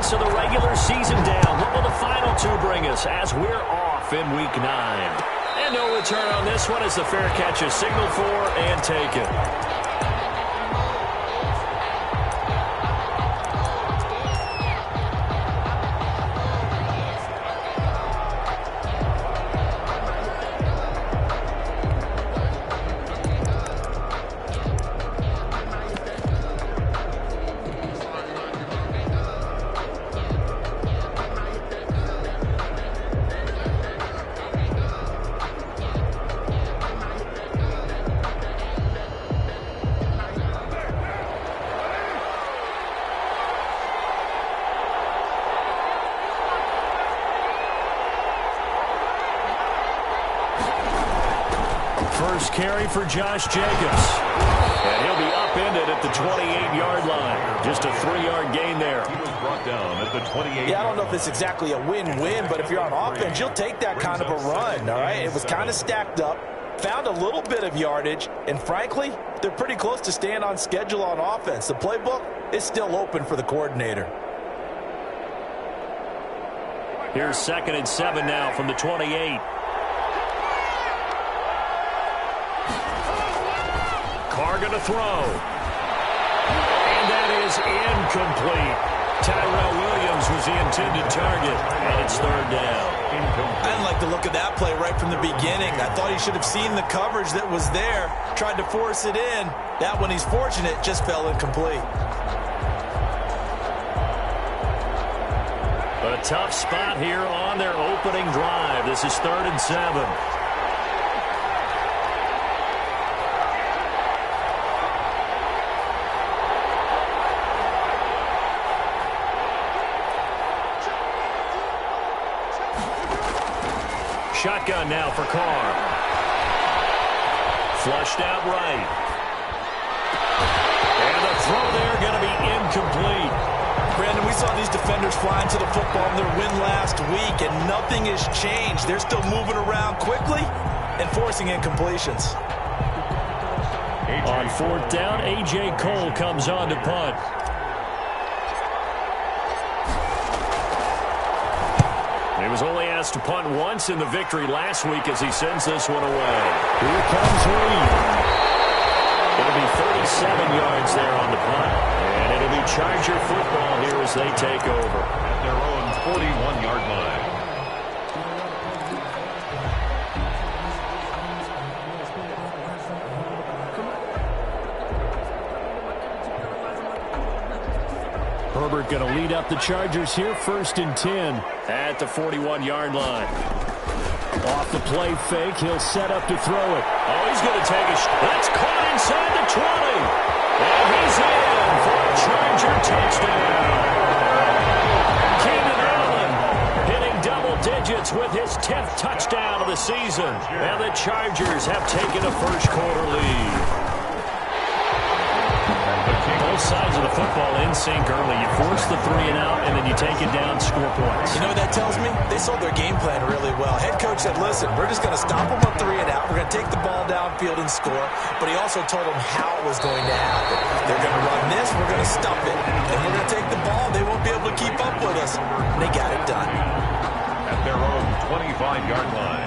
weeks of the regular season down. What will the final two bring us as we're off in Week 9? And no return on this one as the fair catch is signaled for and taken. First carry for Josh Jacobs. And he'll be upended at the 28-yard line. Just a 3-yard gain there. He was brought down at the 28. Yeah, I don't know if it's exactly a win-win, but if you're on offense, you'll take that kind of a run, all right? It was kind of stacked up, found a little bit of yardage, and frankly, they're pretty close to staying on schedule on offense. The playbook is still open for the coordinator. Here's 2nd and 7 now from the 28. Carr going to throw. And that is incomplete. Tyrell Williams was the intended target, and it's 3rd down. I didn't like the look of that play right from the beginning. I thought he should have seen the coverage that was there, tried to force it in. That one, he's fortunate, just fell incomplete. A tough spot here on their opening drive. This is 3rd and 7. Shotgun now for Carr. Flushed out right. And the throw there going to be incomplete. Brandon, we saw these defenders flying to the football in their win last week, and nothing has changed. They're still moving around quickly and forcing incompletions. On 4th down, A.J. Cole comes on to punt. He was only asked to punt once in the victory last week as he sends this one away. Here comes Reed. It'll be 37 yards there on the punt. And it'll be Charger football here as they take over. At their own 41-yard line. Herbert going to lead up the Chargers here, 1st and 10 at the 41-yard line. Off the play fake, he'll set up to throw it. Oh, he's going to take a shot. That's caught inside the 20. And he's in for a Charger touchdown. Keenan Allen hitting double digits with his 10th touchdown of the season. And the Chargers have taken a first-quarter lead. Both sides of the football in sync early. You force the 3-and-out, and then you take it down, score points. You know what that tells me? They sold their game plan really well. Head coach said, listen, we're just going to stop them on 3-and-out. We're going to take the ball downfield and score. But he also told them how it was going to happen. They're going to run this. We're going to stop it. And we're going to take the ball. They won't be able to keep up with us. And they got it done. At their own 25-yard line.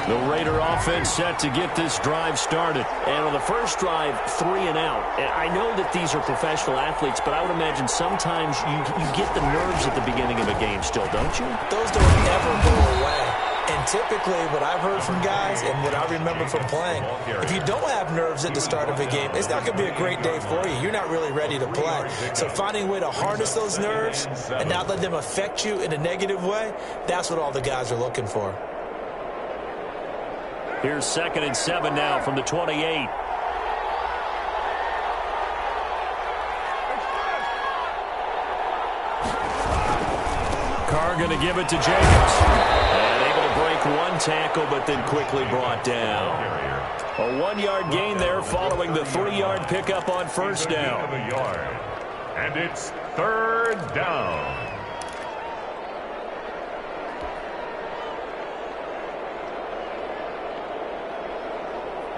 The Raider offense set to get this drive started. And on the first drive, 3-and-out. And I know that these are professional athletes, but I would imagine sometimes you get the nerves at the beginning of a game still, don't you? Those don't ever go away. And typically what I've heard from guys and what I remember from playing, if you don't have nerves at the start of a game, it's not going to be a great day for you. You're not really ready to play. So finding a way to harness those nerves and not let them affect you in a negative way, that's what all the guys are looking for. Here's 2nd and 7 now from the 28. Carr going to give it to Jacobs. And able to break one tackle, but then quickly brought down. A 1-yard gain there following the 3-yard pickup on 1st down. And it's 3rd down.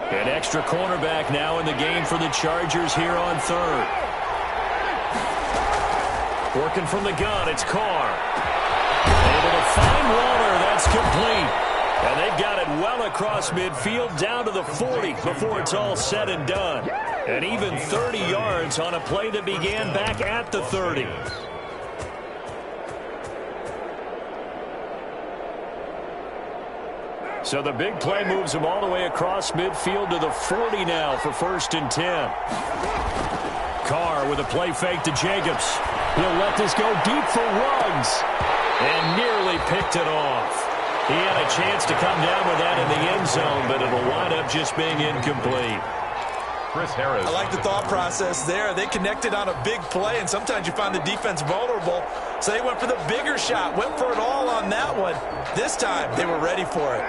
An extra cornerback now in the game for the Chargers here on 3rd. Working from the gun, it's Carr. Able to find Waller. That's complete. And they've got it well across midfield, down to the 40 before it's all said and done. And even 30 yards on a play that began back at the 30. So the big play moves him all the way across midfield to the 40 now for 1st and 10. Carr with a play fake to Jacobs. He'll let this go deep for Ruggs. And nearly picked it off. He had a chance to come down with that in the end zone, but it'll wind up just being incomplete. Chris Harris. I like the thought process there. They connected on a big play, and sometimes you find the defense vulnerable. So they went for the bigger shot, went for it all on that one. This time, they were ready for it.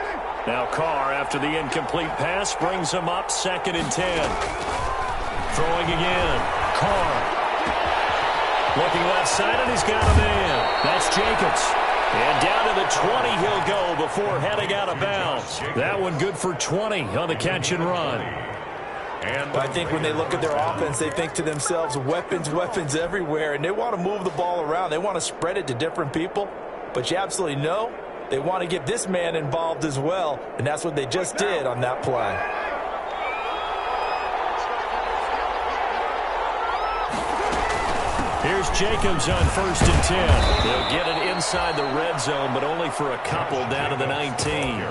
Now Carr, after the incomplete pass, brings him up 2nd and 10. Throwing again. Carr. Looking left side, and he's got a man. That's Jacobs. And down to the 20 he'll go before heading out of bounds. That one good for 20 on the catch and run. And I think when they look at their offense, they think to themselves, weapons, weapons everywhere. And they want to move the ball around. They want to spread it to different people. But you absolutely know they want to get this man involved as well. And that's what they just did on that play. Here's Jacobs on 1st and 10. They'll get it inside the red zone, but only for a couple down to the 19.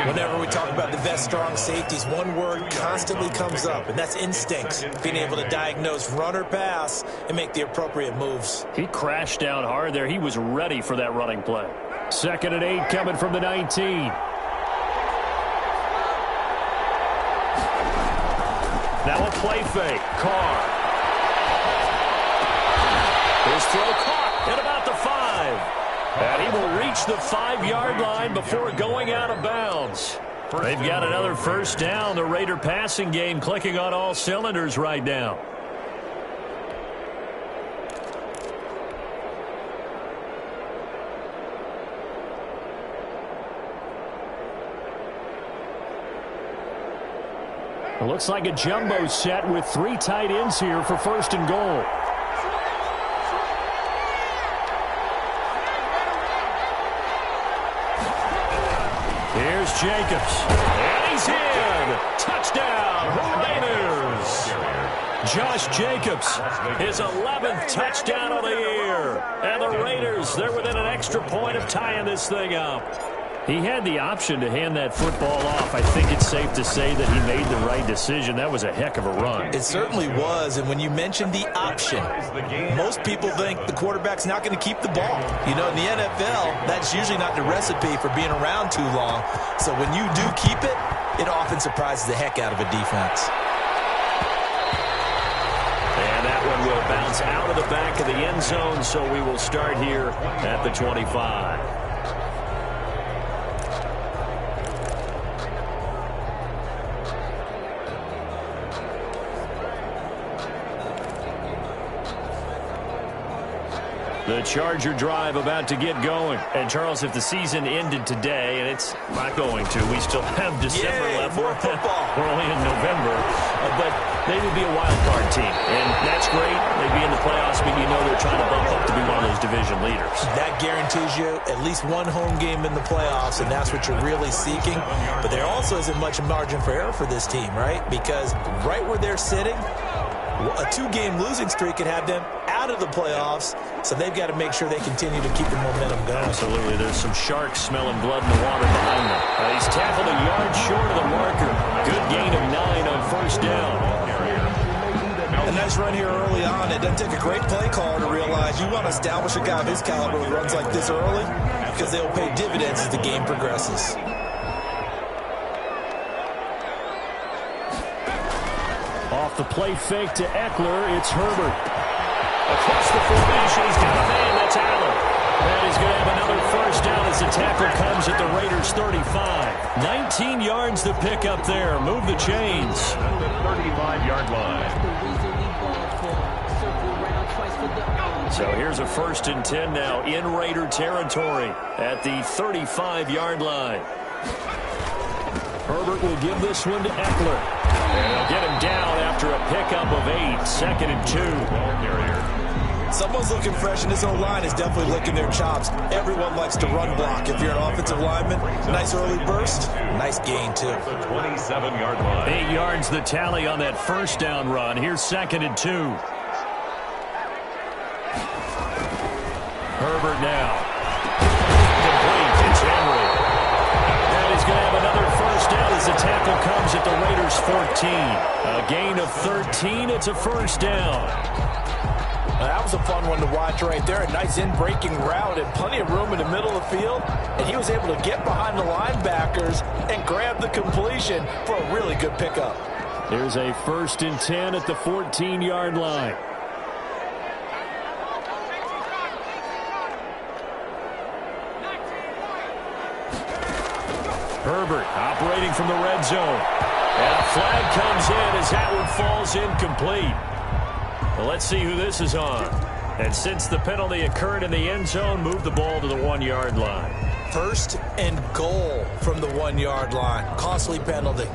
Whenever we talk about the best strong safeties, one word constantly comes up, and that's instincts. Being able to diagnose run or pass and make the appropriate moves. He crashed down hard there. He was ready for that running play. 2nd and 8 coming from the 19. Now a play fake. Carr. His throw caught at about the 5. And he will reach the 5-yard line before going out of bounds. They've got another 1st down. The Raider passing game clicking on all cylinders right now. It looks like a jumbo set with 3 tight ends here for 1st and goal. Here's Jacobs. And he's in. Touchdown, Raiders. Josh Jacobs, his 11th touchdown of the year. And the Raiders, they're within an extra point of tying this thing up. He had the option to hand that football off. I think it's safe to say that he made the right decision. That was a heck of a run. It certainly was, and when you mentioned the option, most people think the quarterback's not going to keep the ball. You know, in the NFL, that's usually not the recipe for being around too long. So when you do keep it, it often surprises the heck out of a defense. And that one will bounce out of the back of the end zone, so we will start here at the 25. The Charger drive about to get going. And, Charles, if the season ended today, and it's not going to, we still have December left. More football. We're only in November. But they would be a wild card team. And that's great. They'd be in the playoffs, but you know they're trying to bump up to be one of those division leaders. That guarantees you at least one home game in the playoffs, and that's what you're really seeking. But there also isn't much margin for error for this team, right? Because right where they're sitting, a 2-game losing streak could have them out of the playoffs, so they've got to make sure they continue to keep the momentum going. Absolutely. There's some sharks smelling blood in the water behind them. He's tackled a yard short of the marker. Good gain of 9 on 1st down. A nice run here early on. It doesn't take a great play caller to realize you want to establish a guy of his caliber who runs like this early because they'll pay dividends as the game progresses. Off the play fake to Eckler, it's Herbert. Across the formation, he's got a man, that's Allen. And he's going to have another 1st down as the tackle comes at the Raiders' 35. 19 yards to pick up there. Move the chains. The 35-yard line. So here's a 1st and 10 now in Raider territory at the 35-yard line. Herbert will give this one to Eckler. And they'll get him down after a pickup of 8. 2nd and 2. Someone's looking fresh, and his own line is definitely licking their chops. Everyone likes to run block. If you're an offensive lineman, nice early burst, nice gain, too. The 27-yard line. 8 yards the tally on that first down run. Here's 2nd and 2. Herbert now. Complete. It's Henry. And he's going to have another first down as the tackle comes at the Raiders' 14. A gain of 13. It's a first down. That was a fun one to watch right there. A nice in-breaking route and plenty of room in the middle of the field. And he was able to get behind the linebackers and grab the completion for a really good pickup. Here's a 1st and 10 at the 14-yard line. Herbert operating from the red zone. And a flag comes in as that one falls incomplete. Well, let's see who this is on. And since the penalty occurred in the end zone, move the ball to the 1-yard line. 1st and goal from the 1-yard line. Costly penalty.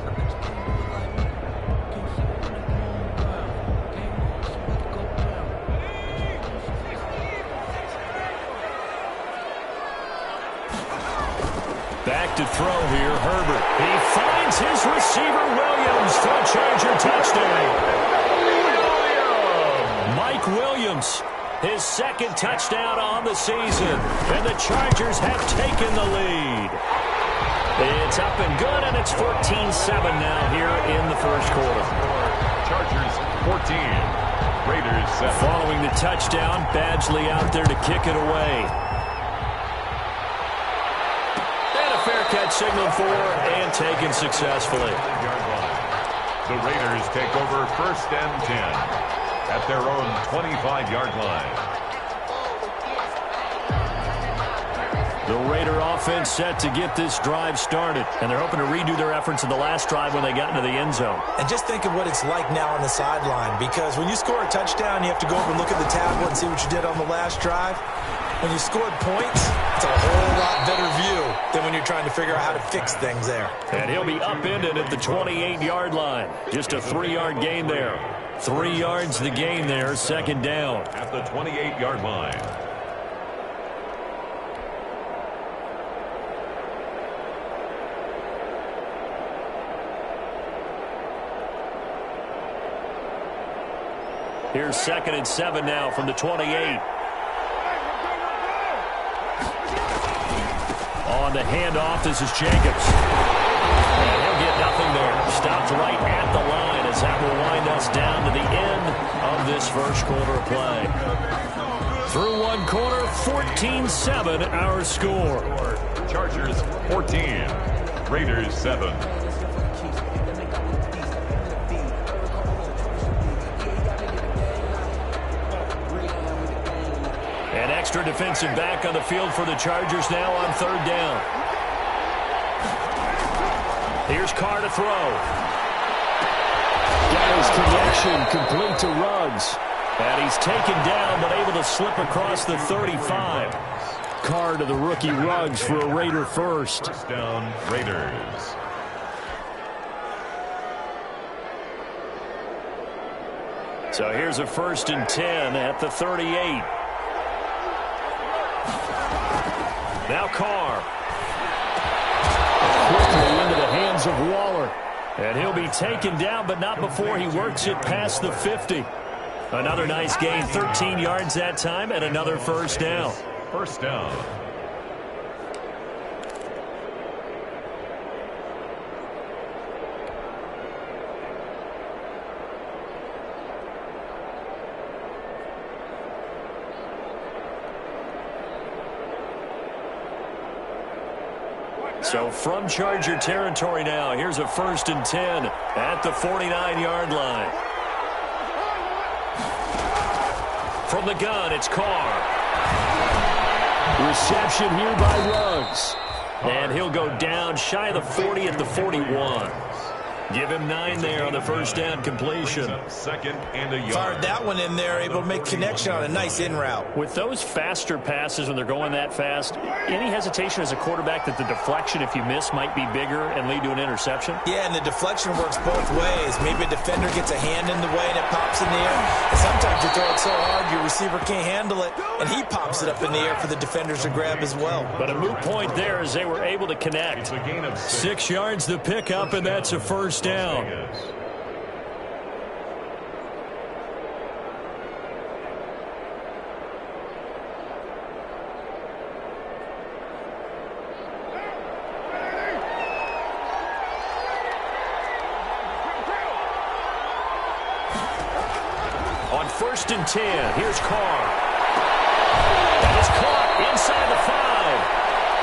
Back to throw here, Herbert. He finds his receiver, Williams, for a Charger touchdown. Mike Williams, his 2nd touchdown on the season. And the Chargers have taken the lead. It's up and good, and it's 14-7 now here in the first quarter. Chargers 14. Raiders 7. Following the touchdown, Badgley out there to kick it away. Fair catch signal for and taken successfully. The Raiders take over 1st and 10 at their own 25-yard line. The Raider offense set to get this drive started, and they're hoping to redo their efforts in the last drive when they got into the end zone. And just think of what it's like now on the sideline, because when you score a touchdown, you have to go over and look at the tablet and see what you did on the last drive. When you scored points, it's a whole lot better view than when you're trying to figure out how to fix things there. And he'll be upended at the 28-yard line. Just a 3-yard gain there. 3 yards the gain there, 2nd down. At the 28-yard line. Here's 2nd and 7 now from the 28. On the handoff, this is Jacobs. And he'll get nothing there. Stopped right at the line as that will wind us down to the end of this first quarter of play. Through 1 quarter, 14-7 our score. Chargers 14. Raiders 7. An extra defensive back on the field for the Chargers now on 3rd down. Here's Carr to throw. Got his connection complete to Ruggs. And he's taken down but able to slip across the 35. Carr to the rookie Ruggs for a Raider first. First down, Raiders. So here's a 1st and 10 at the 38. Now Carr. Quickly into the hands of Waller. And he'll be taken down, but not before he works it past the 50. Another nice gain, 13 yards that time, and another first down. First down. So from Charger territory now, here's a 1st and 10 at the 49-yard line. From the gun, it's Carr. Reception here by Ruggs. And he'll go down shy of the 40 at the 41. Give him 9 there on the first down completion. Second and a yard. Fired that one in there, able to make connection on a nice in route. With those faster passes when they're going that fast, any hesitation as a quarterback that the deflection, if you miss, might be bigger and lead to an interception? Yeah, and the deflection works both ways. Maybe a defender gets a hand in the way and it pops in the air. And sometimes you throw it so hard your receiver can't handle it, and he pops it up in the air for the defenders to grab as well. But a moot point there as they were able to connect. It's a gain of 6 yards the pickup, and that's a first down. On first and 10, here's Carr. And it's caught inside the 5.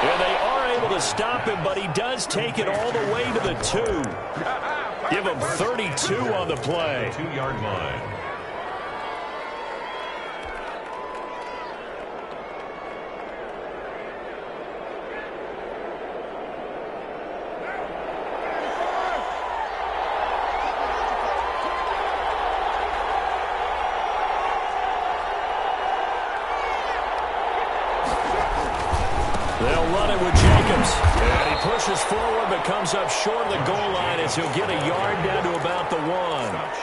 And they are able to stop him, but he does take it all the way to the 2. Give him 32 on the play. 2-yard line. They'll run it with Jacobs. And he pushes forward but comes up short of the goal line as he'll get a yard down to about the 1.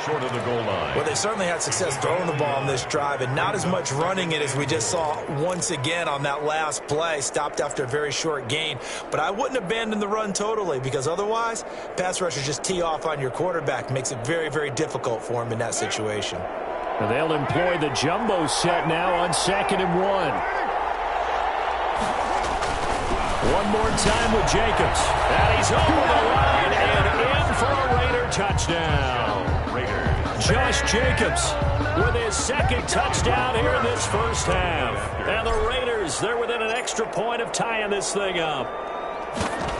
Short of the goal line. Well, they certainly had success throwing the ball on this drive and not as much running it as we just saw once again on that last play. Stopped after a very short gain. But I wouldn't abandon the run totally because otherwise, pass rushers just tee off on your quarterback. Makes it very, very difficult for him in that situation. And they'll employ the jumbo set now on 2nd and 1. One more time with Jacobs. And he's over the line and in for a Raider touchdown. Raiders. Josh Jacobs with his 2nd touchdown here in this first half. And the Raiders, they're within an extra point of tying this thing up.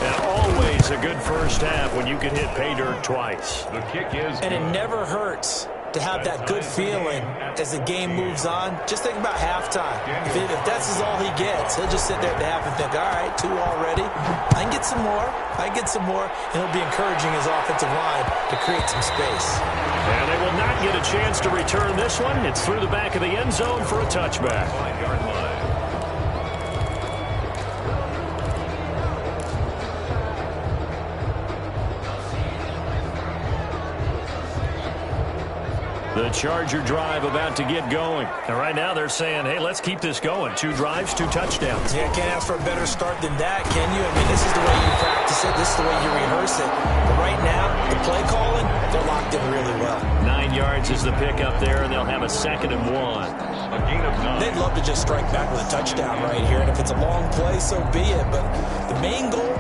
And always a good first half when you can hit pay dirt twice. The kick is And it never hurts to have that good feeling as the game moves on. Just think about halftime. If that's all he gets, he'll just sit there at the half and think, all right, 2 already. I can get some more. I can get some more. And he'll be encouraging his offensive line to create some space. And they will not get a chance to return this one. It's through the back of the end zone for a touchback. 5-yard line. The Charger drive about to get going. And right now they're saying, hey, let's keep this going. 2 drives, 2 touchdowns. Yeah, can't ask for a better start than that, can you? I mean, this is the way you practice it. This is the way you rehearse it. But right now, the play calling, they're locked in really well. 9 yards is the pickup there, and they'll have a 2nd and 1. A gain of 9. They'd love to just strike back with a touchdown right here. And if it's a long play, so be it. But the main goal,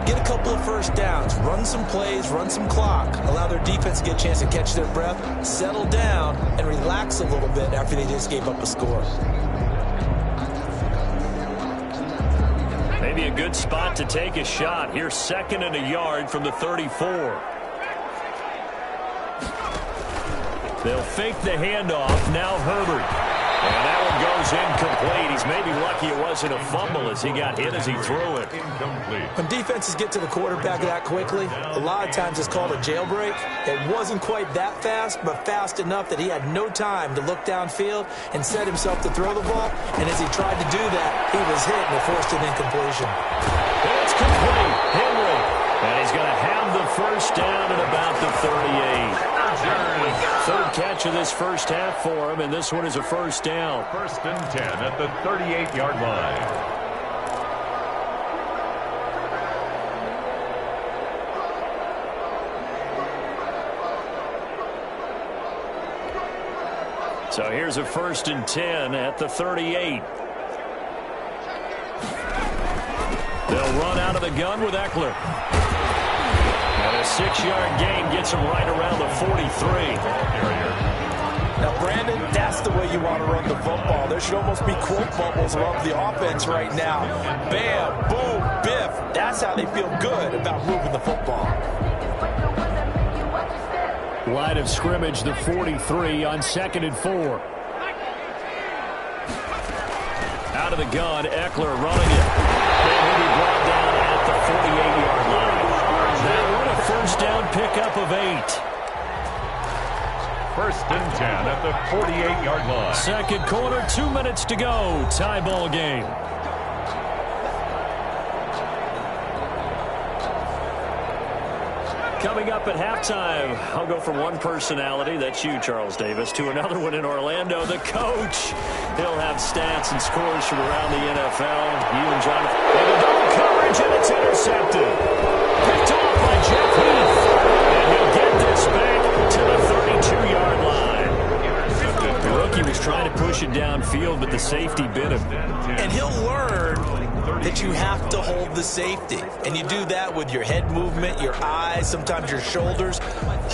get a couple of first downs, run some plays, run some clock, allow their defense to get a chance to catch their breath, settle down, and relax a little bit after they just gave up a score. Maybe a good spot to take a shot. Here's 2nd and a yard from the 34. They'll fake the handoff. Now Herbert. And that one goes incomplete. He's maybe lucky it wasn't a fumble as he got hit as he threw it. Incomplete. When defenses get to the quarterback that quickly, a lot of times it's called a jailbreak. It wasn't quite that fast, but fast enough that he had no time to look downfield and set himself to throw the ball. And as he tried to do that, he was hit and it forced an incompletion. It's complete. Henry. And he's going to have the first down at about the 38. 3rd catch of this first half for him, and this one is a first down. 1st and 10 at the 38-yard line. So here's a 1st and 10 at the 38. They'll run out of the gun with Eckler. And a 6-yard gain gets him right around the 43. Now, Brandon, that's the way you want to run the football. There should almost be quote bubbles around the offense right now. Bam, boom, biff. That's how they feel good about moving the football. Line of scrimmage, the 43 on 2nd and 4. Out of the gun, Eckler running it. And he'll be brought down at the 48-yard line. That one a first down pickup of 8. First and 10 at the 48-yard line. Second quarter, 2 minutes to go. Tie ball game. Coming up at halftime, I'll go from one personality, that's you, Charles Davis, to another one in Orlando, the coach. He'll have stats and scores from around the NFL. You and Jonathan. And a double coverage, and it's intercepted. Picked off by Jeff Heath. And he'll get this back to the 32-yard line. The rookie was trying to push it downfield, but the safety bit him. And he'll learn that you have to hold the safety. And you do that with your head movement, your eyes, sometimes your shoulders.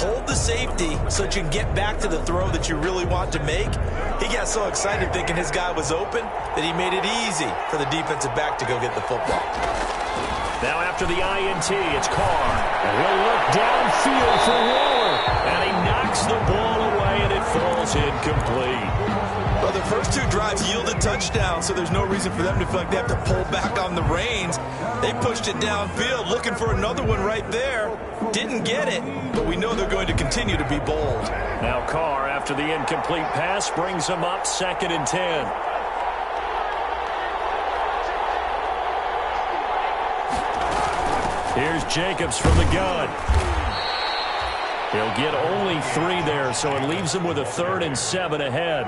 Hold the safety so that you can get back to the throw that you really want to make. He got so excited thinking his guy was open that he made it easy for the defensive back to go get the football. Now after the INT, it's Carr. And he'll look downfield for Waller. And he knocks the ball away, and it falls incomplete. Well, the first two drives yielded touchdowns, so there's no reason for them to feel like they have to pull back on the reins. They pushed it downfield, looking for another one right there. Didn't get it, but we know they're going to continue to be bold. Now Carr, after the incomplete pass, brings them up 2nd and 10. Here's Jacobs from the gun. He'll get only 3 there, so it leaves him with a 3rd and 7 ahead.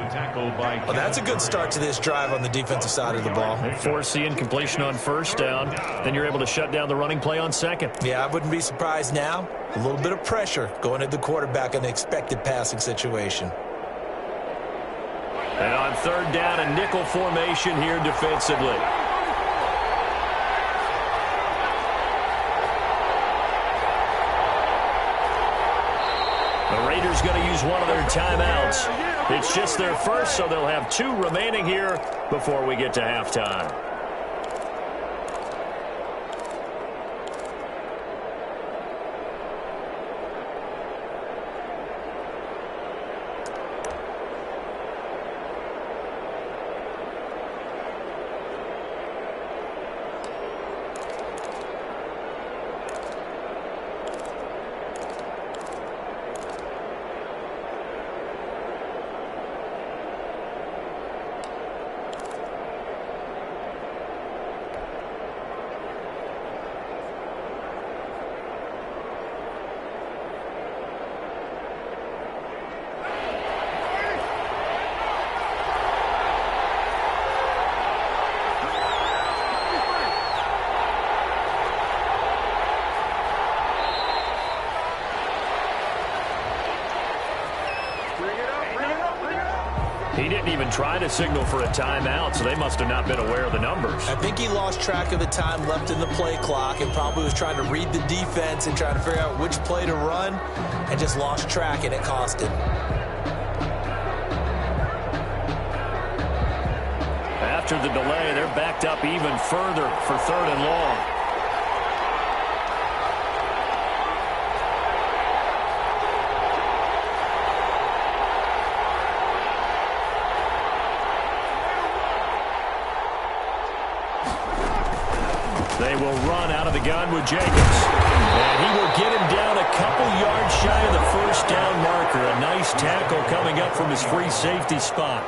Well, that's a good start to this drive on the defensive side of the ball. Force the incompletion on 1st down. Then you're able to shut down the running play on 2nd. Yeah, I wouldn't be surprised now. A little bit of pressure going at the quarterback in the expected passing situation. And on 3rd down, a nickel formation here defensively. The Raiders going to use one of their timeouts. It's just their first, so they'll have 2 remaining here before we get to halftime. He didn't even try to signal for a timeout, so they must have not been aware of the numbers. I think he lost track of the time left in the play clock and probably was trying to read the defense and trying to figure out which play to run and just lost track, and it cost him. After the delay, they're backed up even further for 3rd and long. They will run out of the gun with Jacobs. And he will get him down a couple yards shy of the 1st down marker. A nice tackle coming up from his free safety spot.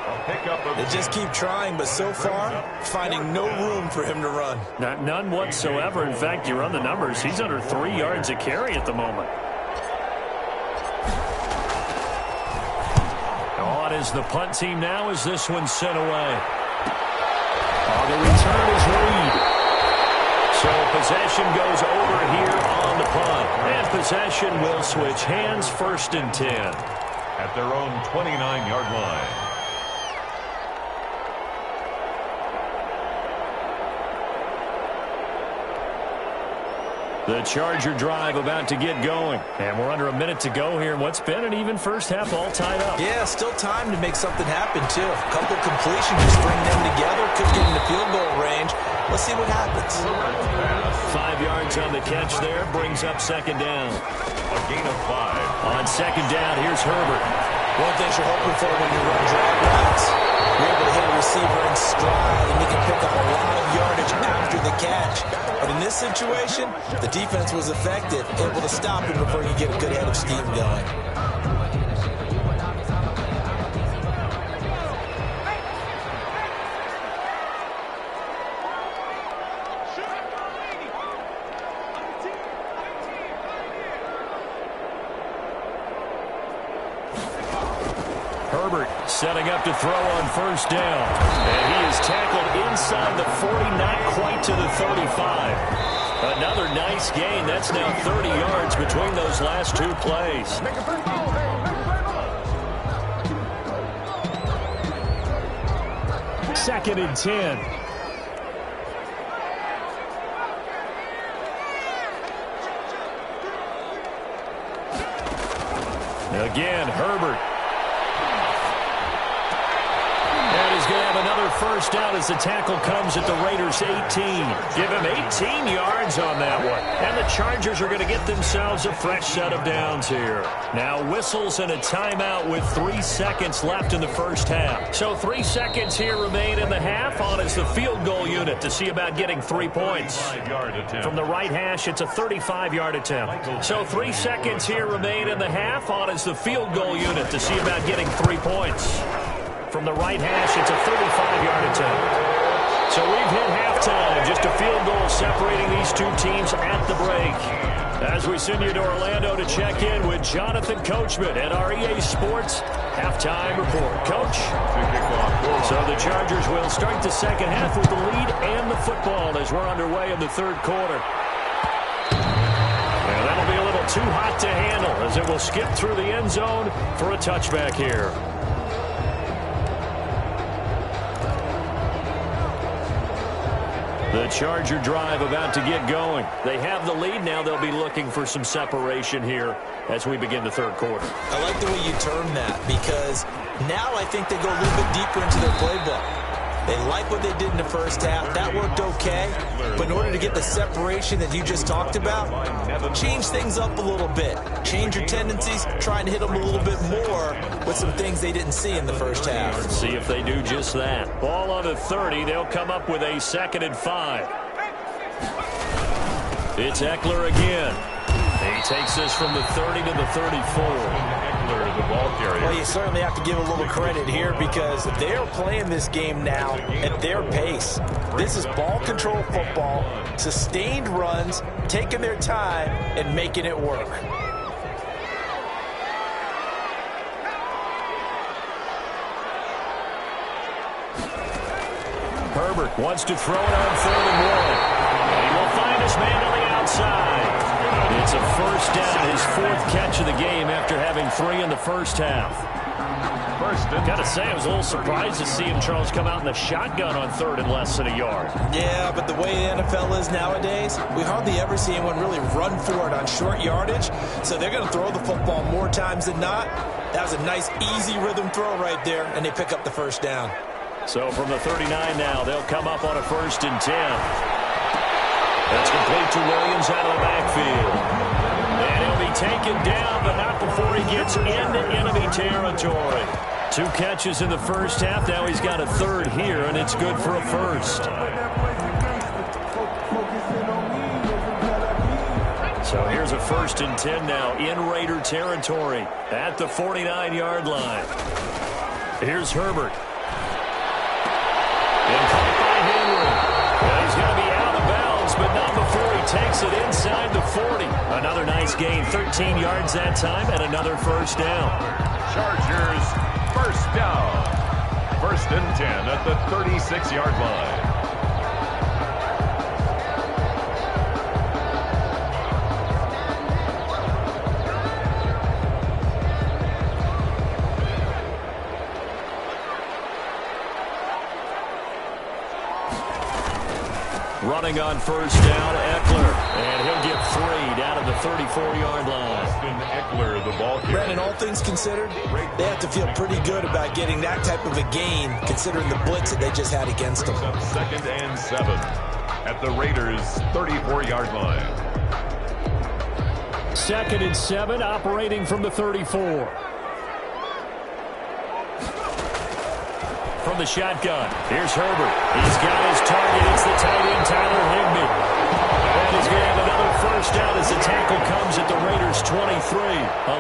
They just keep trying, but so far, finding no room for him to run. None whatsoever. In fact, you run the numbers. He's under 3 yards a carry at the moment. On is the punt team now as this one's sent away. The return is Reed. So possession goes over here on the punt. And possession will switch hands, 1st and 10. At their own 29-yard line. The Charger drive about to get going. And we're under a minute to go here in what's been an even first half, all tied up. Yeah, still time to make something happen, too. A couple completions, just bring them together. Could get in the field goal range. Let's see what happens. 5 yards on the catch there. Brings up 2nd down. A gain of 5. On 2nd down, here's Herbert. One thing you're hoping for when you run drag routes, you're able to hit a receiver in stride, and you can pick up a lot of yardage after the catch. But in this situation, the defense was effective, able to stop him before he could get a good head of steam going. Herbert setting up to throw on first down. And he is tackled inside the 40, not quite to the 35. Another nice gain. That's now 30 yards between those last two plays. Second and 10. Again, Herbert. He's going to have another first down as the tackle comes at the Raiders' 18. Give him 18 yards on that one. And the Chargers are going to get themselves a fresh set of downs here. Now whistles and a timeout with 3 seconds left in the first half. So 3 seconds here remain in the half. On is the field goal unit to see about getting 3 points. From the right hash, it's a 35-yard attempt. So 3 seconds here remain in the half. On is the field goal unit to see about getting 3 points. From the right hash, it's a 35-yard attempt. So we've hit halftime. Just a field goal separating these two teams at the break. As we send you to Orlando to check in with Jonathan Coachman at our EA Sports Halftime Report. Coach? So the Chargers will start the second half with the lead and the football as we're underway in the third quarter. And that'll be a little too hot to handle as it will skip through the end zone for a touchback here. The Charger drive about to get going. They have the lead. Now they'll be looking for some separation here as we begin the third quarter. I like the way you term that because now I think they go a little bit deeper into their playbook. They like what they did in the first half. That worked okay. But in order to get the separation that you just talked about, change things up a little bit. Change your tendencies. Try and hit them a little bit more with some things they didn't see in the first half. Let's see if they do just that. Ball on the 30. They'll come up with a 2nd and 5. It's Eckler again. He takes this from the 30 to the 34. The ball carrier. Well, you certainly have to give a little credit here because they're playing this game now at their pace. This is ball control football, sustained runs, taking their time, and making it work. Herbert wants to throw it on 3rd and 1. And he will find his man on the outside. It's a first down, his 4th catch of the game after having 3 in the first half. Got to say, I was a little surprised to see him, Charles, come out in the shotgun on 3rd and less than a yard. Yeah, but the way the NFL is nowadays, we hardly ever see anyone really run for it on short yardage. So they're going to throw the football more times than not. That was a nice, easy rhythm throw right there, and they pick up the first down. So from the 39 now, they'll come up on a 1st and 10. That's complete to Williams out of the backfield. And he'll be taken down, but not before he gets into enemy territory. 2 catches in the first half. Now he's got a 3rd here, and it's good for a 1st. So here's a 1st and 10 now in Raider territory at the 49-yard line. Here's Herbert. And caught by Henry. Well, he's going to be out of bounds, but not before he takes it inside the 40. Another nice gain, 13 yards that time, and another first down. Chargers, first down. 1st and 10 at the 36-yard line. Running on first down, Eckler. And he'll get 3 down at the 34-yard line. Eckler, the ball carrier. Brandon, all things considered, they have to feel pretty good about getting that type of a gain, considering the blitz that they just had against them. 2nd and 7 at the Raiders' 34-yard line. 2nd and 7, operating from the 34. From the shotgun, here's Herbert. He's got his target. It's the tight end, Tyler Higbee. And he's going to have another first down as the tackle comes at the Raiders' 23.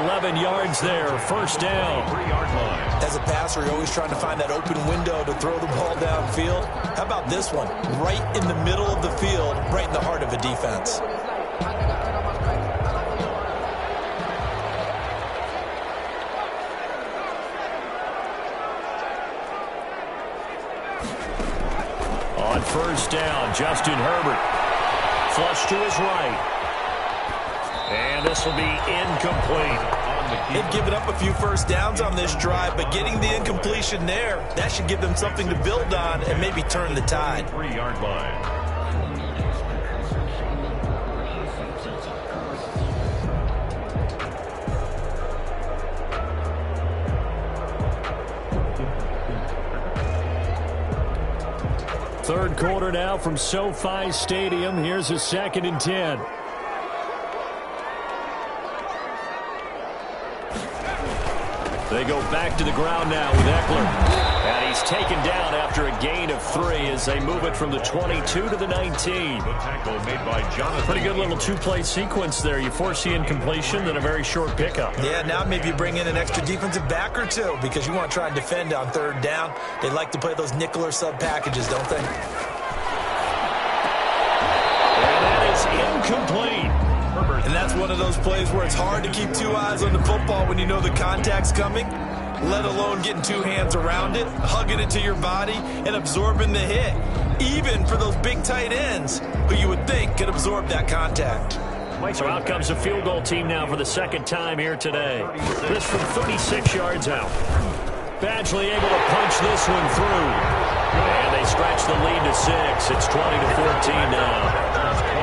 11 yards there, first down. 3-yard line. As a passer, you're always trying to find that open window to throw the ball downfield. How about this one? Right in the middle of the field, right in the heart of a defense. On first down, Justin Herbert. Flush to his right. And this will be incomplete. They've given up a few first downs on this drive, but getting the incompletion there, that should give them something to build on and maybe turn the tide. 3-yard line. Third quarter now from SoFi Stadium. Here's a 2nd and 10. They go back to the ground now with Eckler. And he's taken down after a gain of 3 as they move it from the 22 to the 19. The tackle made by Jonathan. Pretty good little two-play sequence there. You force the incompletion, then a very short pickup. Yeah, now maybe you bring in an extra defensive back or two because you want to try and defend on third down. They like to play those nickel or sub packages, don't they? And that is incomplete. And that's one of those plays where it's hard to keep 2 eyes on the football when you know the contact's coming, let alone getting 2 hands around it, hugging it to your body, and absorbing the hit, even for those big tight ends who you would think could absorb that contact. So out comes the field goal team now for the 2nd time here today. This from 36 yards out. Badgley able to punch this one through. And they stretch the lead to 6. It's 20-14 now.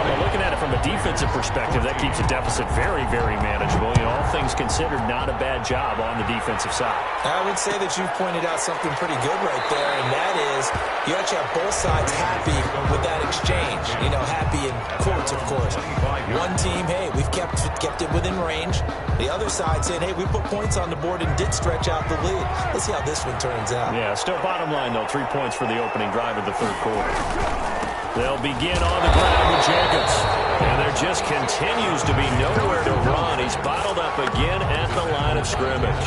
Well, looking at it from a defensive perspective, that keeps the deficit very, very manageable. You know, all things considered, not a bad job on the defensive side. I would say that you've pointed out something pretty good right there, and that is you actually have both sides happy with that exchange. You know, happy in quotes, of course. One team, hey, we've kept it within range. The other side saying, hey, we put points on the board and did stretch out the lead. Let's see how this one turns out. Yeah, still bottom line, though, 3 points for the opening drive of the third quarter. They'll begin on the ground with Jacobs. And there just continues to be nowhere to run. He's bottled up again at the line of scrimmage.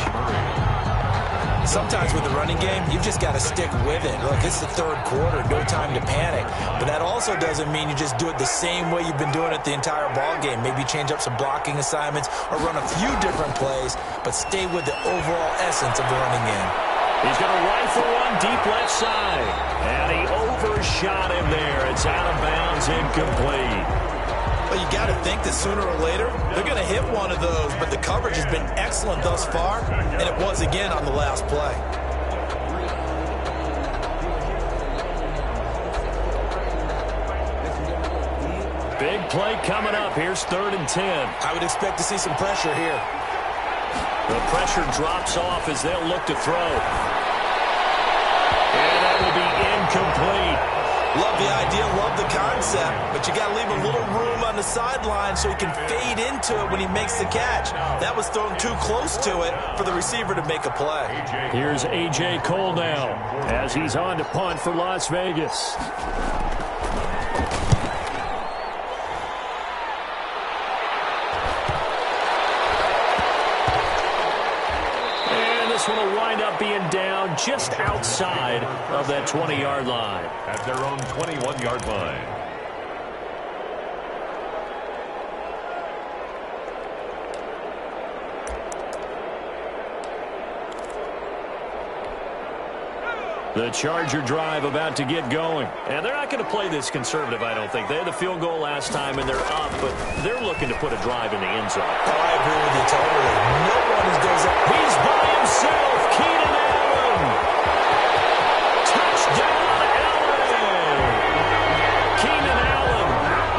Sometimes with the running game, you've just got to stick with it. Look, it's the third quarter, no time to panic. But that also doesn't mean you just do it the same way you've been doing it the entire ball game. Maybe change up some blocking assignments or run a few different plays, but stay with the overall essence of the running game. He's going to rifle one deep left side. And he overshot him there. It's out of bounds, incomplete. Well, you got to think that sooner or later, they're going to hit one of those. But the coverage has been excellent thus far, and it was again on the last play. Big play coming up. Here's 3rd and 10. I would expect to see some pressure here. The pressure drops off as they'll look to throw. And that will be incomplete. Love the idea, love the concept, but you got to leave a little room on the sideline so he can fade into it when he makes the catch. That was thrown too close to it for the receiver to make a play. Here's A.J. Cole now as he's on to punt for Las Vegas. This one will wind up being down just outside of that 20-yard line. At their own 21-yard line. The Charger drive about to get going. And they're not going to play this conservative, I don't think. They had the field goal last time, and they're up, but they're looking to put a drive in the end zone. Oh, I agree with you totally. No one goes up. He's by himself. Keenan Allen. Touchdown, Allen. Keenan Allen,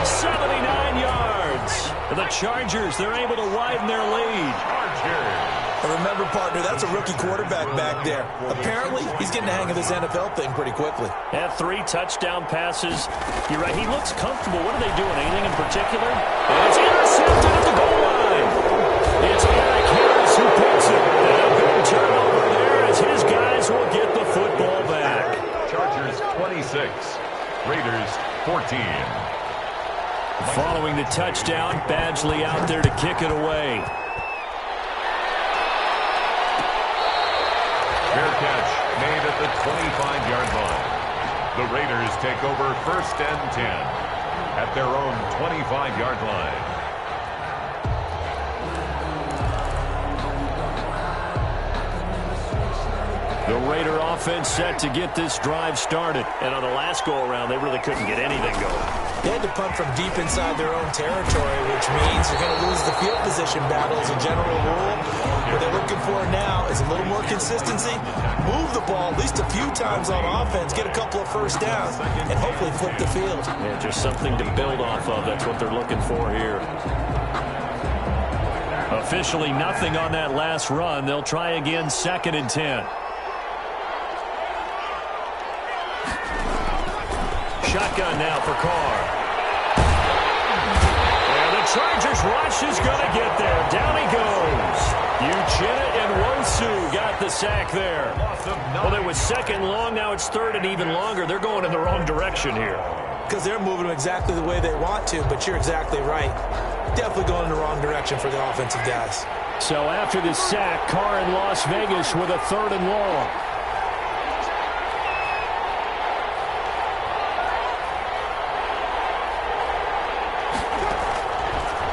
79 yards. The Chargers, they're able to widen their lead. And remember, partner, that's a rookie quarterback back there. Apparently, he's getting the hang of this NFL thing pretty quickly. Had 3 touchdown passes. You're right, he looks comfortable. What are they doing? Anything in particular? And it's intercepted at the goal line. It's Eric Harris who picks it. And a big turnover there as his guys will get the football back. Chargers 26, Raiders 14. Following the touchdown, Badgley out there to kick it away. Fair catch made at the 25-yard line. The Raiders take over 1st and 10 at their own 25-yard line. The Raider offense set to get this drive started. And on the last go-around, they really couldn't get anything going. They had to punt from deep inside their own territory, which means you're going to lose the field position battle as a general rule. What they're looking for now is a little more consistency. Move the ball at least a few times on offense, get a couple of first downs, and hopefully flip the field. Yeah, just something to build off of. That's what they're looking for here. Officially nothing on that last run. They'll try again 2nd and 10. Shotgun now for Carr. And the Chargers rush is going to get there. Down he goes. Uchenna and Nwosu got the sack there. Well, it was 2nd long. Now it's 3rd and even longer. They're going in the wrong direction here. Because they're moving them exactly the way they want to, but you're exactly right. Definitely going in the wrong direction for the offensive guys. So after this sack, Carr in Las Vegas with a 3rd and long.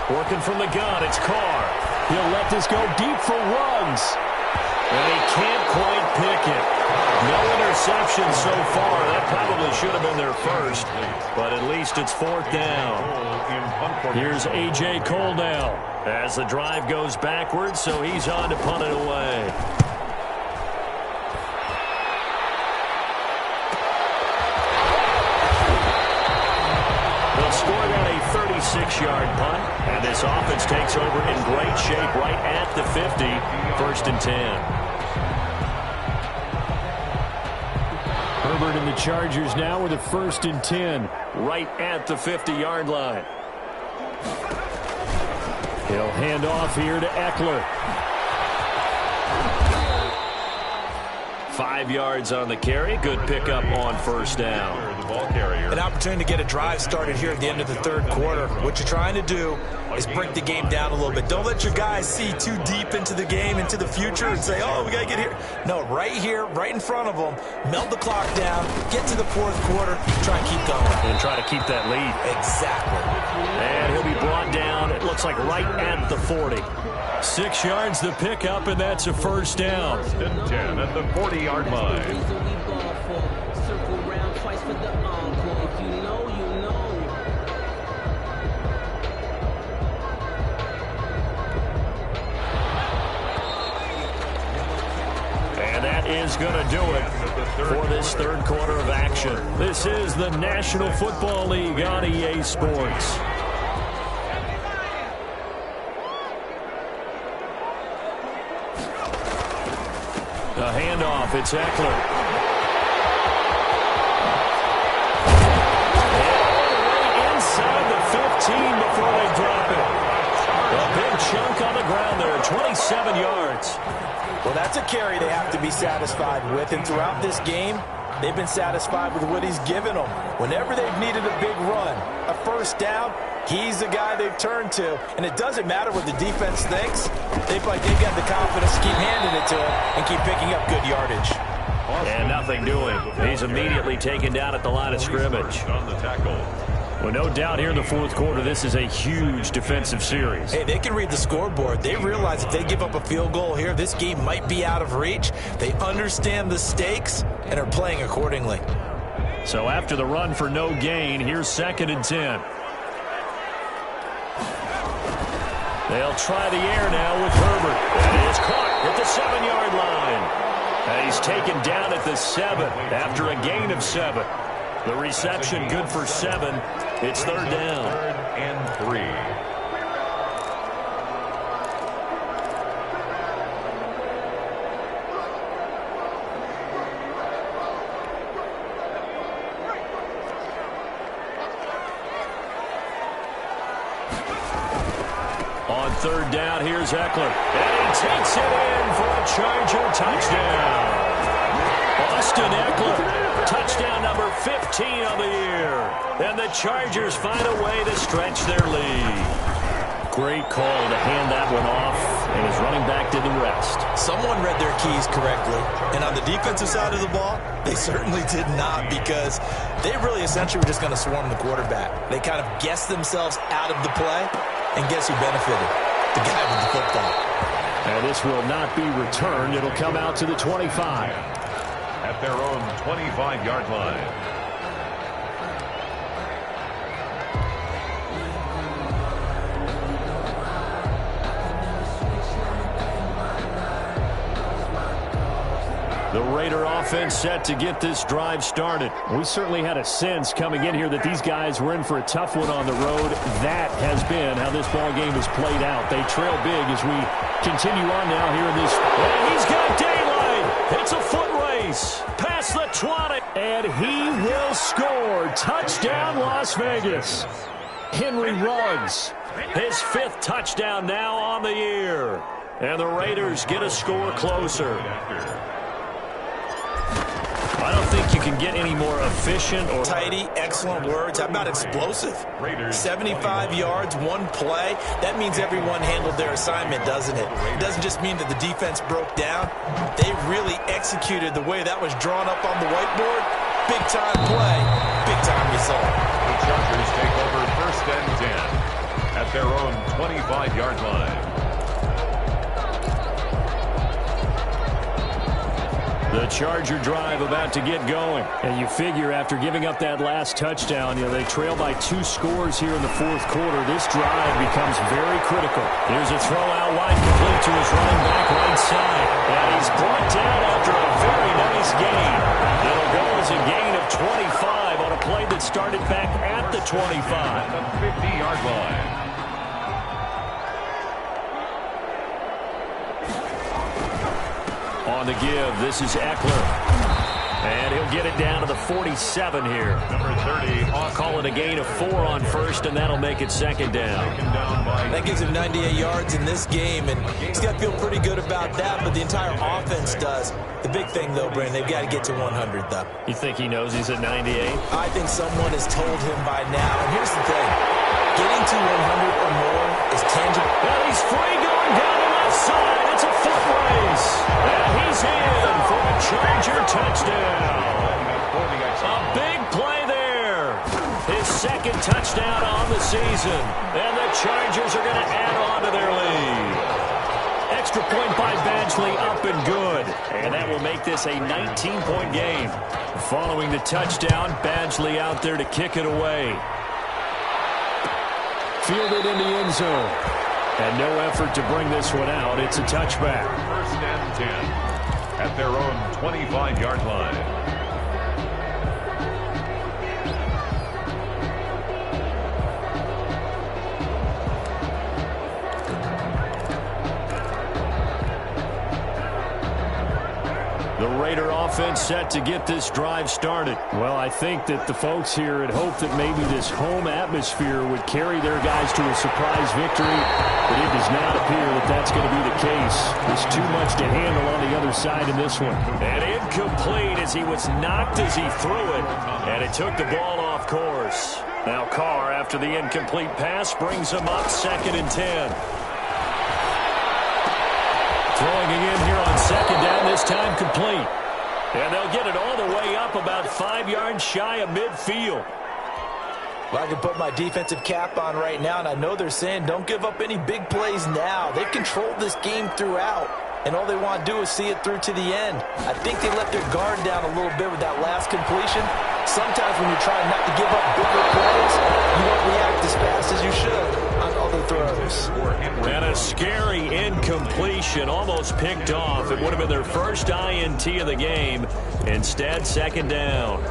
Working from the gun, it's Carr. He'll let this go deep for Ruggs. And he can't quite pick it. No interception so far. That probably should have been their first. But at least it's 4th down. Here's A.J. Cole now as the drive goes backwards, so he's on to punt it away. They'll score that a 36-yard punt, and this offense takes over in great shape right at the 50, 1st and 10. Herbert and the Chargers now with a 1st and 10 right at the 50-yard line. He'll hand off here to Eckler. 5 yards on the carry. Good pickup on 1st down. An opportunity to get a drive started here at the end of the 3rd quarter. What you're trying to do is break the game down a little bit. Don't let your guys see too deep into the game, into the future, and say, oh, we got to get here. No, right here, right in front of them, melt the clock down, get to the 4th quarter, try and keep going. And try to keep that lead. Exactly. And he'll be brought down, it looks like right at the 40. 6 yards the pickup, and that's a 1st down. 1st and 10 at the 40-yard line. And that is going to do it for this 3rd quarter of action. This is the National Football League on EA Sports. A handoff, it's Eckler. And inside the 15 before they drop it. A big chunk on the ground there, 27 yards. Well, that's a carry they have to be satisfied with, and throughout this game, they've been satisfied with what he's given them. Whenever they've needed a big run, a 1st down, he's the guy they've turned to. And it doesn't matter what the defense thinks. They've got the confidence to keep handing it to him and keep picking up good yardage. And nothing doing. He's immediately taken down at the line of scrimmage. On the tackle. Well, no doubt here in the 4th quarter, this is a huge defensive series. Hey, they can read the scoreboard. They realize if they give up a field goal here, this game might be out of reach. They understand the stakes and are playing accordingly. So after the run for no gain, here's 2nd and 10. They'll try the air now with Herbert. And it's caught at the 7-yard line. And he's taken down at the 7 after a gain of 7. The reception good for 7. It's 3rd down. 3rd and 3. On 3rd down, here's Eckler. And he takes it in for a Charger touchdown. On Austin Eckler. Touchdown number 15 on the year. And the Chargers find a way to stretch their lead. Great call to hand that one off, and his running back did the rest. Someone read their keys correctly, and on the defensive side of the ball, they certainly did not, because they really essentially were just going to swarm the quarterback. They kind of guessed themselves out of the play, and guess who benefited? The guy with the football. And this will not be returned. It'll come out to the 25. At their own 25-yard line. The Raider offense set to get this drive started. We certainly had a sense coming in here that these guys were in for a tough one on the road. That has been how this ball game has played out. They trail big as we continue on now here in this. And he's got daylight. It's a foot race. Past the 20. And he will score. Touchdown, Las Vegas. Henry Ruggs. His 5th touchdown now on the year. And the Raiders get a score closer. I don't think you can get any more efficient or tidy, excellent words. How about explosive? 75 yards, one play. That means everyone handled their assignment, doesn't it? It doesn't just mean that the defense broke down. They really executed the way that was drawn up on the whiteboard. Big-time play, big-time result. The Chargers take over 1st and 10 at their own 25-yard line. The Charger drive about to get going. And you figure after giving up that last touchdown, they trail by 2 scores here in the 4th quarter. This drive becomes very critical. Here's a throw out wide, complete to his running back right side. And he's brought down after a very nice gain. It'll go as a gain of 25 on a play that started back at the 25. The 50-yard line. On the give, this is Eckler. And he'll get it down to the 47 here. Number 30. I'll call it a gain of 4 on 1st, and that'll make it 2nd down. That gives him 98 yards in this game, and he's got to feel pretty good about that, but the entire offense does. The big thing, though, Brandon, they've got to get to 100, though. You think he knows he's at 98? I think someone has told him by now. And here's the thing. Getting to 100 or more is tangible. Well, he's free going down the left side. It's a foot race. And he's in for a Charger touchdown. A big play there. His 2nd touchdown on the season. And the Chargers are going to add on to their lead. Extra point by Badgley, up and good. And that will make this a 19-point game. Following the touchdown, Badgley out there to kick it away. Fielded in the end zone. And no effort to bring this one out. It's a touchback. 1st and 10 at their own 25-yard line. The Raider offense set to get this drive started. Well, I think that the folks here had hoped that maybe this home atmosphere would carry their guys to a surprise victory, but it does not appear that that's going to be the case. There's too much to handle on the other side in this one. And incomplete as he was knocked as he threw it, and it took the ball off course. Now Carr, after the incomplete pass, brings him up 2nd and 10. Throwing again here on 2nd down, this time complete. And they'll get it all the way up about 5 yards shy of midfield. Well, I can put my defensive cap on right now, and I know they're saying don't give up any big plays now. They've controlled this game throughout, and all they want to do is see it through to the end. I think they let their guard down a little bit with that last completion. Sometimes when you're trying not to give up bigger plays, you don't react as fast as you should on other throws. And a scary incompletion, almost picked off. It would have been their first INT of the game. Instead, 2nd down.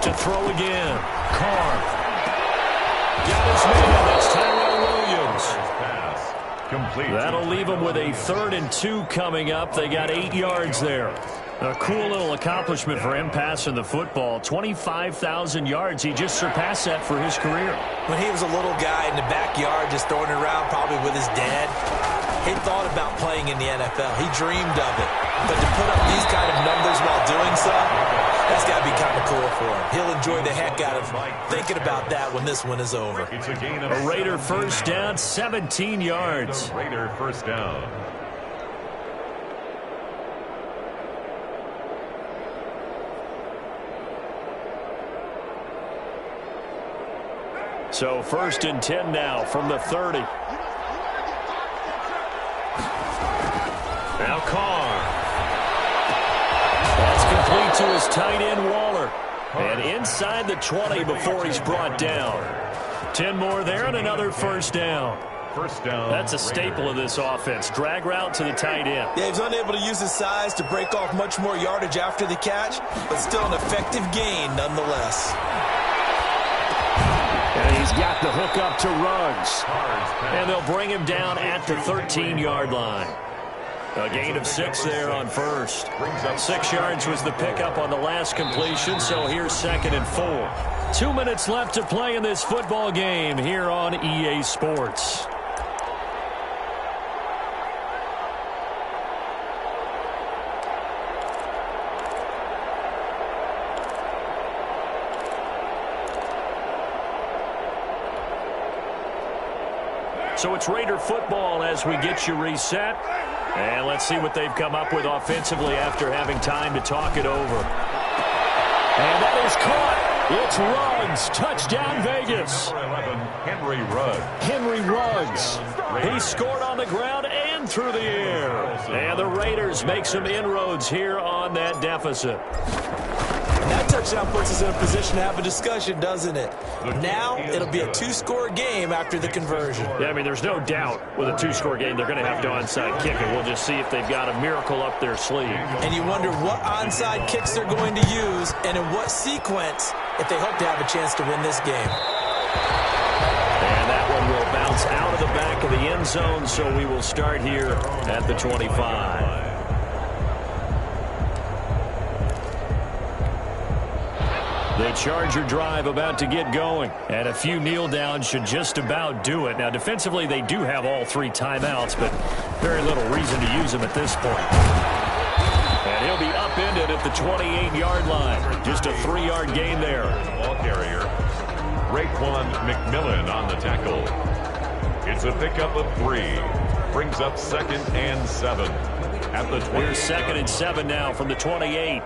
To throw again. Carr. Got his man. That's Tyrell Williams. Complete. That'll leave them with a 3rd and 2 coming up. They got 8 yards there. A cool little accomplishment for him passing the football. 25,000 yards. He just surpassed that for his career. When he was a little guy in the backyard just throwing it around probably with his dad, he thought about playing in the NFL. He dreamed of it. But to put up these kind of numbers while doing so, that's got to be kind of cool for him. He'll enjoy the heck out of thinking about that when this one is over. A Raider first down, 17 yards. Raider first down. So first and 10 now from the 30. Now Carr. That's complete to his tight end, Waller. And inside the 20 before he's brought down. 10 more there and another first down. First down. That's a staple of this offense. Drag route to the tight end. Yeah, he's unable to use his size to break off much more yardage after the catch, but still an effective gain nonetheless. And he's got the hook up to Ruggs. And they'll bring him down at the 13-yard line. A gain of 6 there on first. 6 yards was the pickup on the last completion, so here's 2nd and 4. 2 minutes left to play in this football game here on EA Sports. So it's Raider football as we get you reset. And let's see what they've come up with offensively after having time to talk it over. And that is caught. It's Ruggs. Touchdown, Vegas. 11, Henry Ruggs. Henry Ruggs. He scored on the ground and through the air. And the Raiders make some inroads here on that deficit. That touchdown puts us in a position to have a discussion, doesn't it? Now it'll be a 2-score game after the conversion. Yeah, I mean, there's no doubt with a 2-score game they're going to have to onside kick it. We'll just see if they've got a miracle up their sleeve. And you wonder what onside kicks they're going to use and in what sequence if they hope to have a chance to win this game. And that one will bounce out of the back of the end zone, so we will start here at the 25. The Charger drive about to get going, and a few kneel downs should just about do it. Now, defensively, they do have all 3 timeouts, but very little reason to use them at this point. And he'll be upended at the 28-yard line. Just a 3-yard gain there. Ball carrier, Raekwon McMillan on the tackle. It's a pickup of 3. Brings up 2nd and 7 at the 20. Here's 2nd and 7 now from the 28.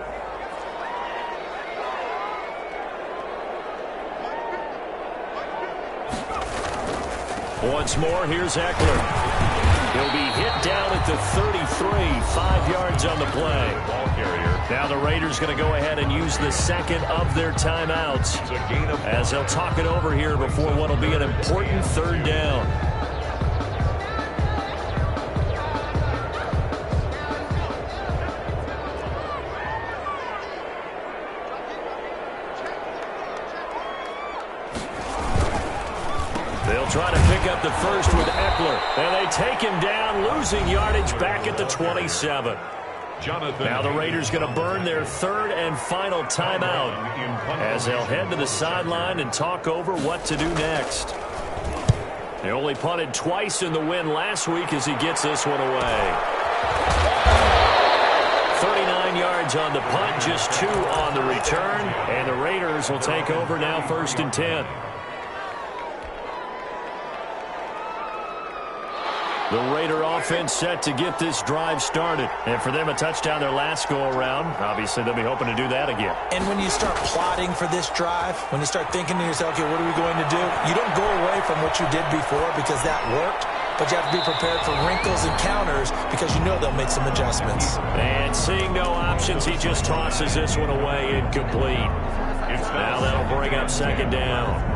Once more, here's Eckler. He'll be hit down at the 33, 5 yards on the play. Ball carrier. Now the Raiders going to go ahead and use the 2nd of their timeouts as they'll talk it over here before what will be an important 3rd down. They'll try to pick up the first with Eckler. And they take him down, losing yardage back at the 27. Now the Raiders going to burn their 3rd and final timeout as they'll head to the sideline and talk over what to do next. They only punted twice in the win last week as he gets this one away. 39 yards on the punt, just 2 on the return. And the Raiders will take over now 1st and 10. The Raider offense set to get this drive started. And for them, a touchdown their last go-around. Obviously, they'll be hoping to do that again. And when you start plotting for this drive, when you start thinking to yourself, okay, what are we going to do? You don't go away from what you did before because that worked. But you have to be prepared for wrinkles and counters because you know they'll make some adjustments. And seeing no options, he just tosses this one away incomplete. Now that'll bring up 2nd down.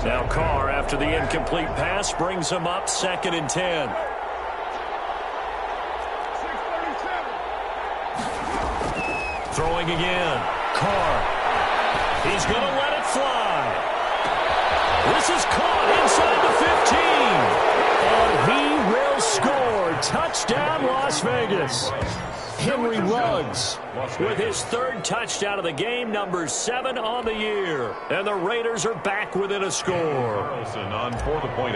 Now Carr, after the incomplete pass, brings him up 2nd and 10. Throwing again. Carr. He's going to let it fly. This is caught inside the 15. And he will score. Touchdown, Las Vegas. Henry Ruggs with his third touchdown of the game, number 7 on the year. And the Raiders are back within a score.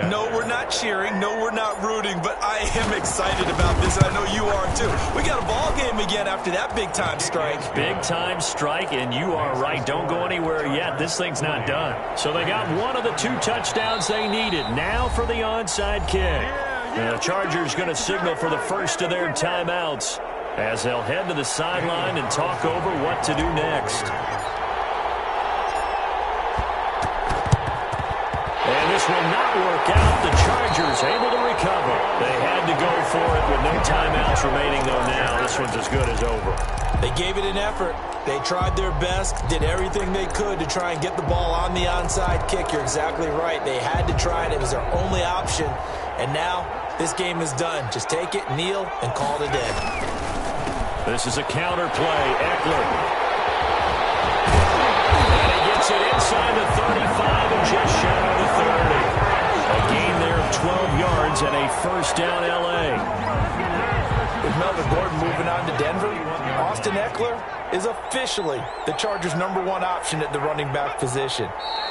No, we're not cheering. No, we're not rooting. But I am excited about this, and I know you are too. We got a ball game again after that big-time strike. Big-time strike, and you are right. Don't go anywhere yet. This thing's not done. So they got one of the 2 touchdowns they needed. Now for the onside kick. And the Chargers going to signal for the first of their timeouts, as they'll head to the sideline and talk over what to do next. And this will not work out. The Chargers able to recover. They had to go for it with no timeouts remaining, though. Now this one's as good as over. They gave it an effort. They tried their best, did everything they could to try and get the ball on the onside kick. You're exactly right. They had to try it. It was their only option. And now this game is done. Just take it, kneel, and call it a day. This is a counter play. Eckler. And he gets it inside the 35 and just shy of the 30. A gain there of 12 yards and a first down L.A. With Melvin Gordon moving on to Denver, Austin Eckler is officially the Chargers' #1 option at the running back position.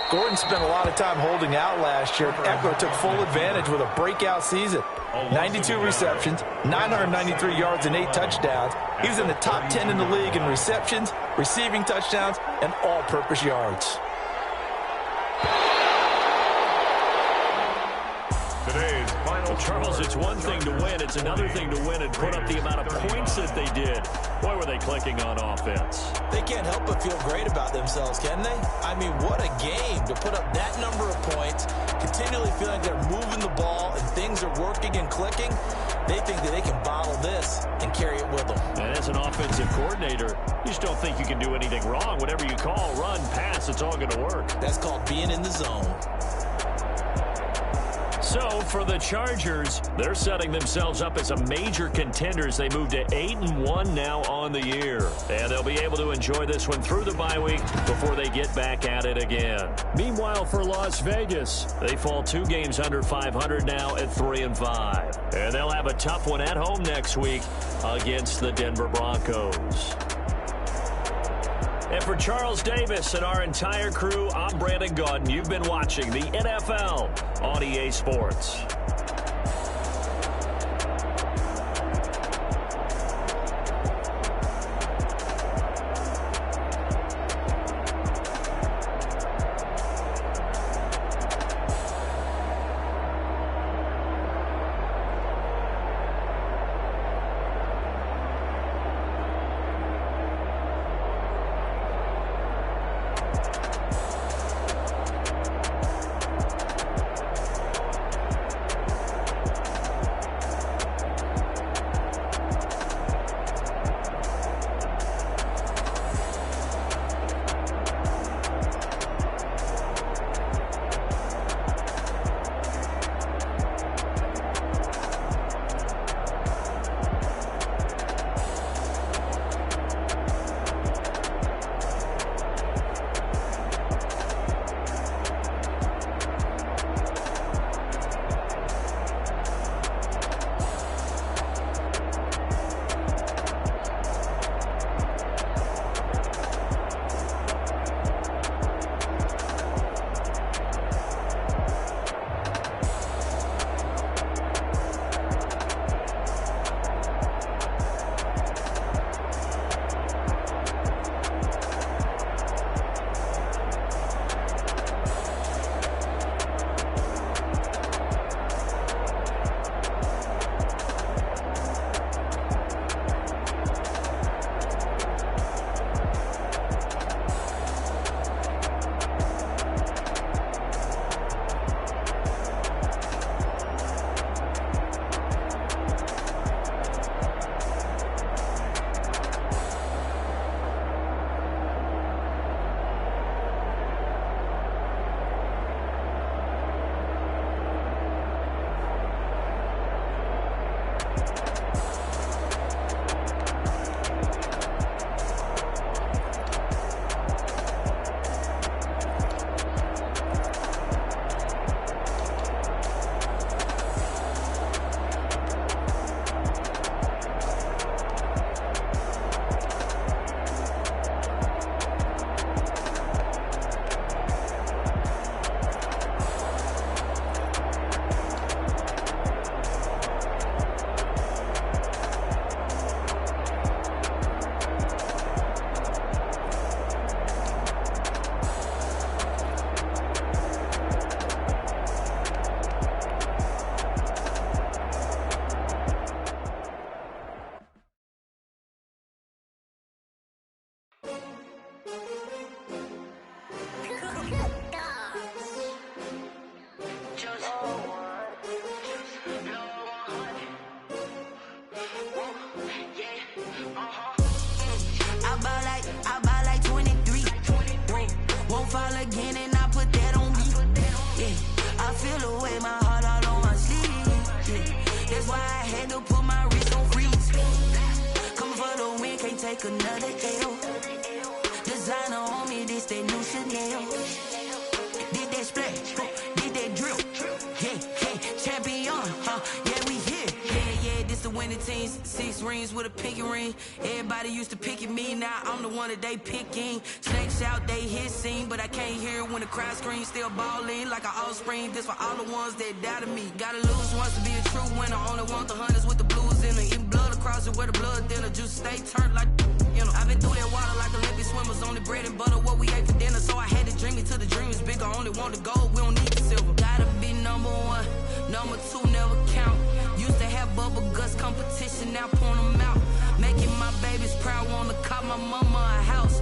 Gordon spent a lot of time holding out last year. Eckler took full advantage with a breakout season. 92 receptions, 993 yards, and 8 touchdowns. He was in the top 10 in the league in receptions, receiving touchdowns, and all-purpose yards. Today's final. Charles, it's one thing to win. It's another thing to win and put up the amount of points that they did. Boy, were they clicking on offense. They can't help but feel great about themselves, can they? I mean, what a game to put up that number of points, continually feeling like they're moving the ball and things are working and clicking. They think that they can bottle this and carry it with them. And as an offensive coordinator, you just don't think you can do anything wrong. Whatever you call, run, pass, it's all going to work. That's called being in the zone. So for the Chargers, they're setting themselves up as a major contender as they move to 8-1 now on the year. And they'll be able to enjoy this one through the bye week before they get back at it again. Meanwhile, for Las Vegas, they fall 2 games under 500 now at 3-5. And they'll have a tough one at home next week against the Denver Broncos. And for Charles Davis and our entire crew, I'm Brandon Gaudin. You've been watching the NFL on EA Sports. had to put my wrist on freeze. Coming for the win, can't take another L. Designer on me, this that new Chanel. Did that splash, did that drill. Yeah, champion, yeah, we here. Yeah, this the winning teams. 6 rings with a pinky ring. Everybody used to pick at me, now I'm the one that they picking. Snakes out, they hit scene, but I can't hear it when the crowd screams. Still ballin' like an offspring. This for all the ones that doubted me. Gotta lose once to be a true winner. Only want the hunters with the blues in it. Eating blood across it where the blood thinner. Juice stay turned like, you know. I've been through that water like Olympic swimmers. Only bread and butter, what we ate for dinner. So I had to dream it till the dream is bigger. Only want the gold, we don't need the silver. Gotta be number 1, number 2 never count. Used to have bubble guts competition, now point them out. Making my babies proud, wanna cop my mama a house.